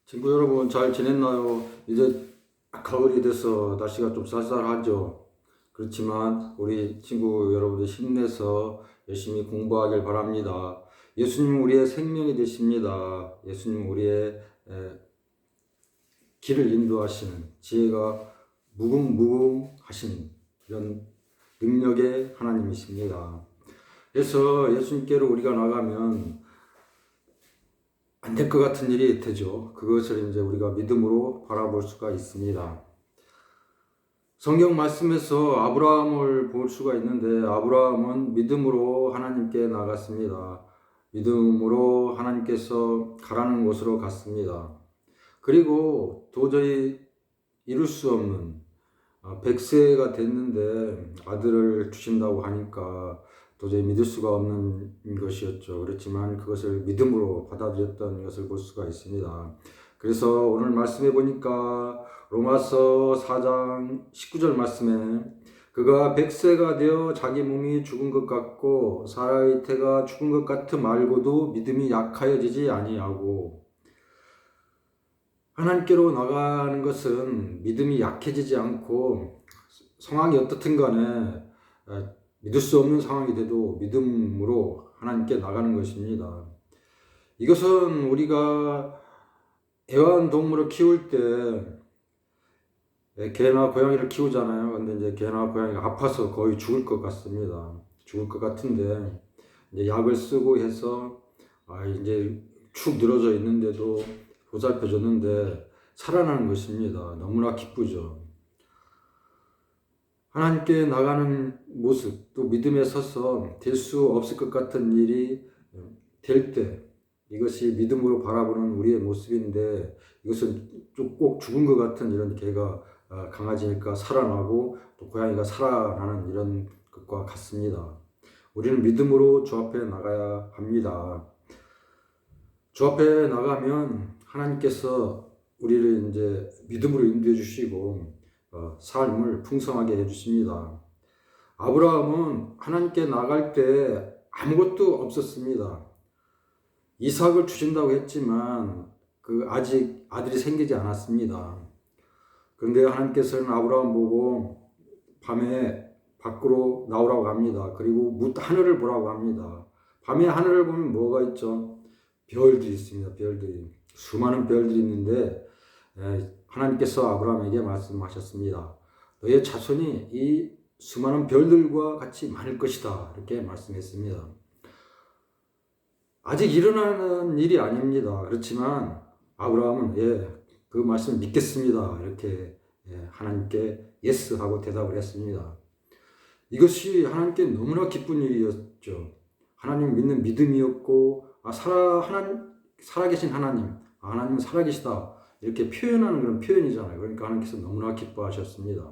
친구 여러분 잘 지냈나요? 이제 가을이 돼서 날씨가 좀 쌀쌀하죠. 그렇지만 우리 친구 여러분들 힘내서 열심히 공부하길 바랍니다. 예수님 우리의 생명이 되십니다. 예수님 우리의 길을 인도하시는 지혜가 무궁무궁하신 이런 능력의 하나님이십니다. 그래서 예수님께로 우리가 나가면 안 될 것 같은 일이 되죠. 그것을 이제 우리가 믿음으로 바라볼 수가 있습니다. 성경 말씀에서 아브라함을 볼 수가 있는데 아브라함은 믿음으로 하나님께 나갔습니다. 믿음으로 하나님께서 가라는 곳으로 갔습니다. 그리고 도저히 이룰 수 없는 100세가 됐는데 아들을 주신다고 하니까 도저히 믿을 수가 없는 것이었죠. 그렇지만 그것을 믿음으로 받아들였던 것을 볼 수가 있습니다. 그래서 오늘 말씀해 보니까 로마서 4장 19절 말씀에 그가 100세가 되어 자기 몸이 죽은 것 같고 사라의 태가 죽은 것 같음 알고도 믿음이 약하여지지 아니하고, 하나님께로 나가는 것은 믿음이 약해지지 않고 상황이 어떻든 간에 믿을 수 없는 상황이 돼도 믿음으로 하나님께 나가는 것입니다. 이것은 우리가 애완동물을 키울 때 개나 고양이를 키우잖아요. 근데 이제 개나 고양이가 아파서 거의 죽을 것 같습니다. 죽을 것 같은데 이제 약을 쓰고 해서 이제 축 늘어져 있는데도 보살펴줬는데 살아나는 것입니다. 너무나 기쁘죠. 하나님께 나가는 모습, 또 믿음에 서서 될 수 없을 것 같은 일이 될 때, 이것이 믿음으로 바라보는 우리의 모습인데, 이것은 꼭 죽은 것 같은 이런 개가 강아지니까 살아나고 또 고양이가 살아나는 이런 것과 같습니다. 우리는 믿음으로 주 앞에 나가야 합니다. 주 앞에 나가면 하나님께서 우리를 이제 믿음으로 인도해 주시고 삶을 풍성하게 해주십니다. 아브라함은 하나님께 나갈 때 아무것도 없었습니다. 이삭을 주신다고 했지만 아직 아들이 생기지 않았습니다. 그런데 하나님께서는 아브라함 보고 밤에 밖으로 나오라고 합니다. 그리고 하늘을 보라고 합니다. 밤에 하늘을 보면 뭐가 있죠? 별들이 있습니다. 별들이. 수많은 별들이 있는데 하나님께서 아브라함에게 말씀하셨습니다. 너의 자손이 이 수많은 별들과 같이 많을 것이다. 이렇게 말씀했습니다. 아직 일어나는 일이 아닙니다. 그렇지만 아브라함은 그 말씀을 믿겠습니다. 이렇게 하나님께 예스 하고 대답을 했습니다. 이것이 하나님께 너무나 기쁜 일이었죠. 하나님 믿는 믿음이었고 살아계신 하나님은 살아계시다. 이렇게 표현하는 그런 표현이잖아요. 그러니까 하나님께서 너무나 기뻐하셨습니다.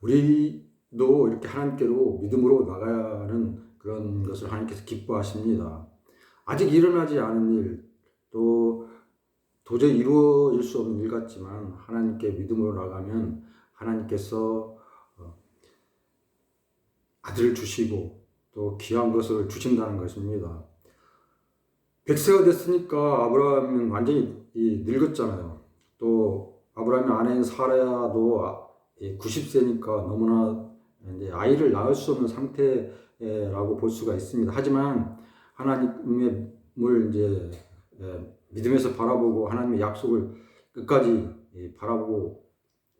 우리도 이렇게 하나님께로 믿음으로 나가는 그런 것을 하나님께서 기뻐하십니다. 아직 일어나지 않은 일, 또 도저히 이루어질 수 없는 일 같지만 하나님께 믿음으로 나가면 하나님께서 아들을 주시고 또 귀한 것을 주신다는 것입니다. 100세가 됐으니까 아브라함은 완전히 늙었잖아요. 또 아브라함의 아내인 사라도 90세니까 너무나 이제 아이를 낳을 수 없는 상태라고 볼 수가 있습니다. 하지만 하나님을 이제 믿음에서 바라보고 하나님의 약속을 끝까지 바라보고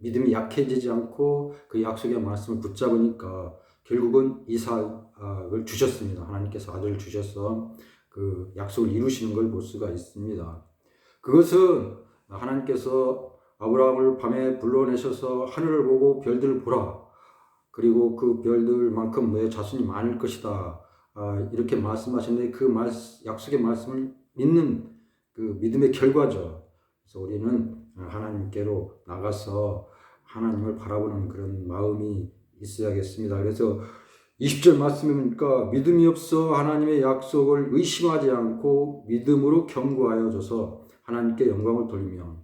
믿음이 약해지지 않고 그 약속의 말씀을 붙잡으니까 결국은 이삭을 주셨습니다. 하나님께서 아들을 주셔서 그 약속을 이루시는 걸 볼 수가 있습니다. 그것은 하나님께서 아브라함을 밤에 불러내셔서 하늘을 보고 별들을 보라. 그리고 그 별들만큼 너의 자손이 많을 것이다. 이렇게 말씀하셨는데 그 약속의 말씀을 믿는 그 믿음의 결과죠. 그래서 우리는 하나님께로 나가서 하나님을 바라보는 그런 마음이 있어야겠습니다. 그래서 20절 말씀이니까 믿음이 없어 하나님의 약속을 의심하지 않고 믿음으로 경고하여 줘서 하나님께 영광을 돌리며,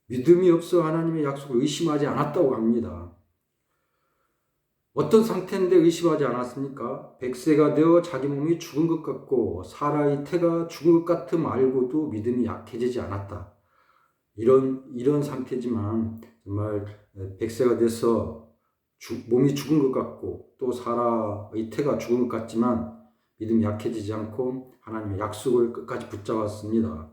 믿음이 없어 하나님의 약속을 의심하지 않았다고 합니다. 어떤 상태인데 의심하지 않았습니까? 100세가 되어 자기 몸이 죽은 것 같고 사라의 태가 죽은 것 같음 알고도 믿음이 약해지지 않았다. 이런 상태지만 정말 100세가 돼서 몸이 죽은 것 같고 또 사라의 태가 죽은 것 같지만 믿음이 약해지지 않고 하나님의 약속을 끝까지 붙잡았습니다.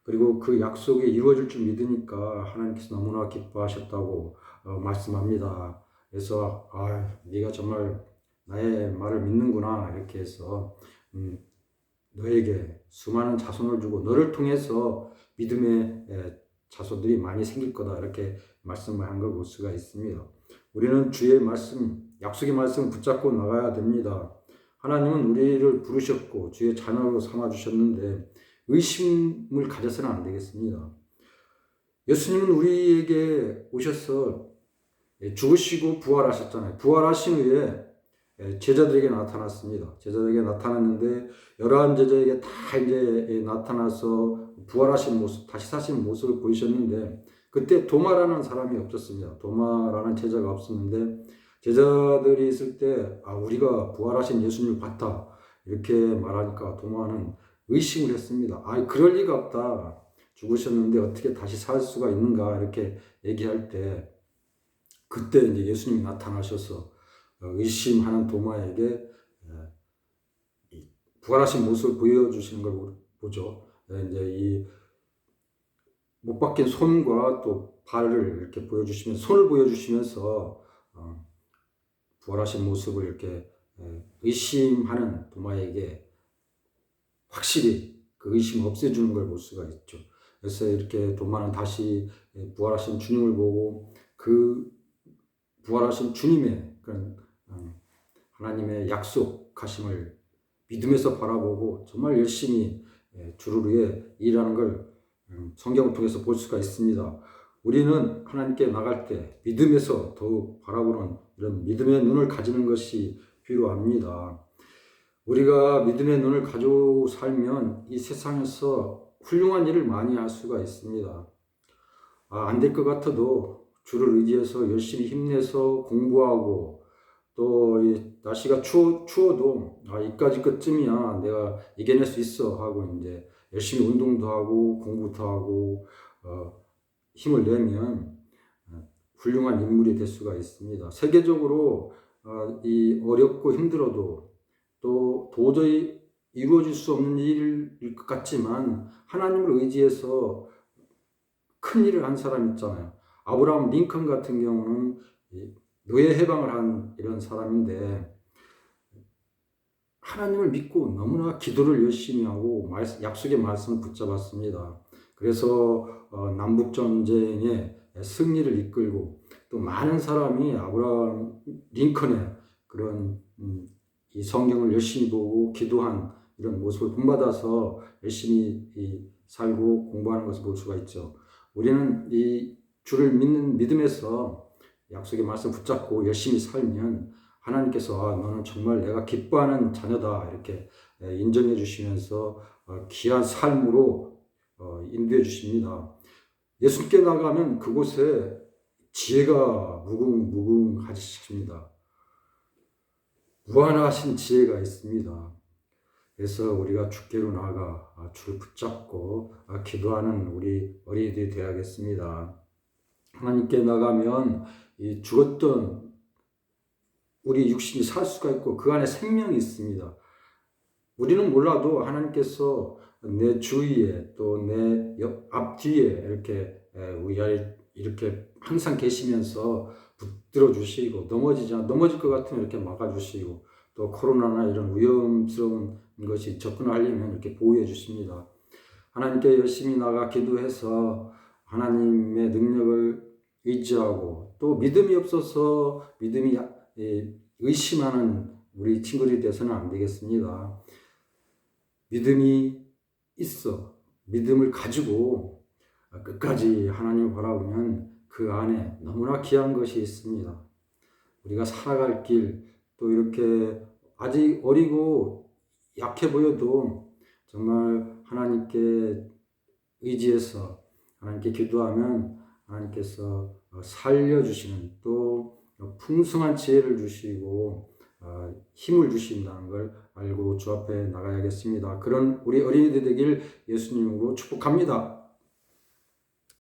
그리고 그 약속이 이루어질 줄 믿으니까 하나님께서 너무나 기뻐하셨다고 말씀합니다. 그래서 네가 정말 나의 말을 믿는구나 이렇게 해서 너에게 수많은 자손을 주고 너를 통해서 믿음의 자손들이 많이 생길 거다 이렇게 말씀을 한 걸 볼 수가 있습니다. 우리는 주의 말씀, 약속의 말씀 붙잡고 나가야 됩니다. 하나님은 우리를 부르셨고 주의 자녀로 삼아주셨는데 의심을 가져서는 안 되겠습니다. 예수님은 우리에게 오셔서 죽으시고 부활하셨잖아요. 부활하신 후에 제자들에게 나타났습니다. 제자들에게 나타났는데 11제자에게 다 이제 나타나서 부활하신 모습, 다시 사신 모습을 보이셨는데 그때 도마라는 사람이 없었습니다. 도마라는 제자가 없었는데 제자들이 있을 때 우리가 부활하신 예수님을 봤다 이렇게 말하니까 도마는 의심을 했습니다. 그럴 리가 없다. 죽으셨는데 어떻게 다시 살 수가 있는가 이렇게 얘기할 때 그때 이제 예수님이 나타나셔서 의심하는 도마에게 부활하신 모습을 보여주시는 걸 보죠. 이제 이 못 박힌 손과 또 발을 이렇게 보여주시면서 손을 보여주시면서 부활하신 모습을 이렇게 의심하는 도마에게 확실히 그 의심을 없애주는 걸 볼 수가 있죠. 그래서 이렇게 도마는 다시 부활하신 주님을 보고 그 부활하신 주님의 그런 하나님의 약속하심을 믿음에서 바라보고 정말 열심히 주를 위해 일하는 걸 성경을 통해서 볼 수가 있습니다. 우리는 하나님께 나갈 때 믿음에서 더욱 바라보는 이런 믿음의 눈을 가지는 것이 필요합니다. 우리가 믿음의 눈을 가지고 살면 이 세상에서 훌륭한 일을 많이 할 수가 있습니다. 안 될 것 같아도 주를 의지해서 열심히 힘내서 공부하고 또 날씨가 추워도 이까지 끝쯤이야 내가 이겨낼 수 있어 하고 이제 열심히 운동도 하고 공부도 하고 힘을 내면 훌륭한 인물이 될 수가 있습니다. 세계적으로 이 어렵고 힘들어도 또 도저히 이루어질 수 없는 일일 것 같지만 하나님을 의지해서 큰 일을 한 사람 있잖아요. 아브라함 링컨 같은 경우는 노예 해방을 한 이런 사람인데 하나님을 믿고 너무나 기도를 열심히 하고 약속의 말씀을 붙잡았습니다. 그래서 남북전쟁의 승리를 이끌고 또 많은 사람이 아브라함 링컨의 그런 이 성경을 열심히 보고 기도한 이런 모습을 본받아서 열심히 살고 공부하는 것을 볼 수가 있죠. 우리는 이 주를 믿는 믿음에서 약속의 말씀 붙잡고 열심히 살면 하나님께서 너는 정말 내가 기뻐하는 자녀다 이렇게 인정해 주시면서 귀한 삶으로 인도해 주십니다. 예수님께 나가면 그곳에 지혜가 무궁무궁하십니다. 무한하신 지혜가 있습니다. 그래서 우리가 주께로 나아가 주를 붙잡고 기도하는 우리 어린이들이 되어야겠습니다. 하나님께 나가면 이 죽었던 우리 육신이 살 수가 있고 그 안에 생명이 있습니다. 우리는 몰라도 하나님께서 내 주위에 또 내 앞뒤에 이렇게 이렇게 항상 계시면서 붙들어 주시고 넘어질 것 같으면 이렇게 막아 주시고 또 코로나나 이런 위험스러운 것이 접근하려면 이렇게 보호해 주십니다. 하나님께 열심히 나가 기도해서 하나님의 능력을 의지하고 또 믿음이 없어서 믿음이 의심하는 우리 친구들이 돼서는 안 되겠습니다. 믿음이 있어 믿음을 가지고 끝까지 하나님을 바라보면 그 안에 너무나 귀한 것이 있습니다. 우리가 살아갈 길 또 이렇게 아직 어리고 약해 보여도 정말 하나님께 의지해서 하나님께 기도하면 하나님께서 살려주시는 또 풍성한 지혜를 주시고 힘을 주신다는 걸 알고 주 앞에 나가야겠습니다. 그런 우리 어린이들 되길 예수님으로 축복합니다.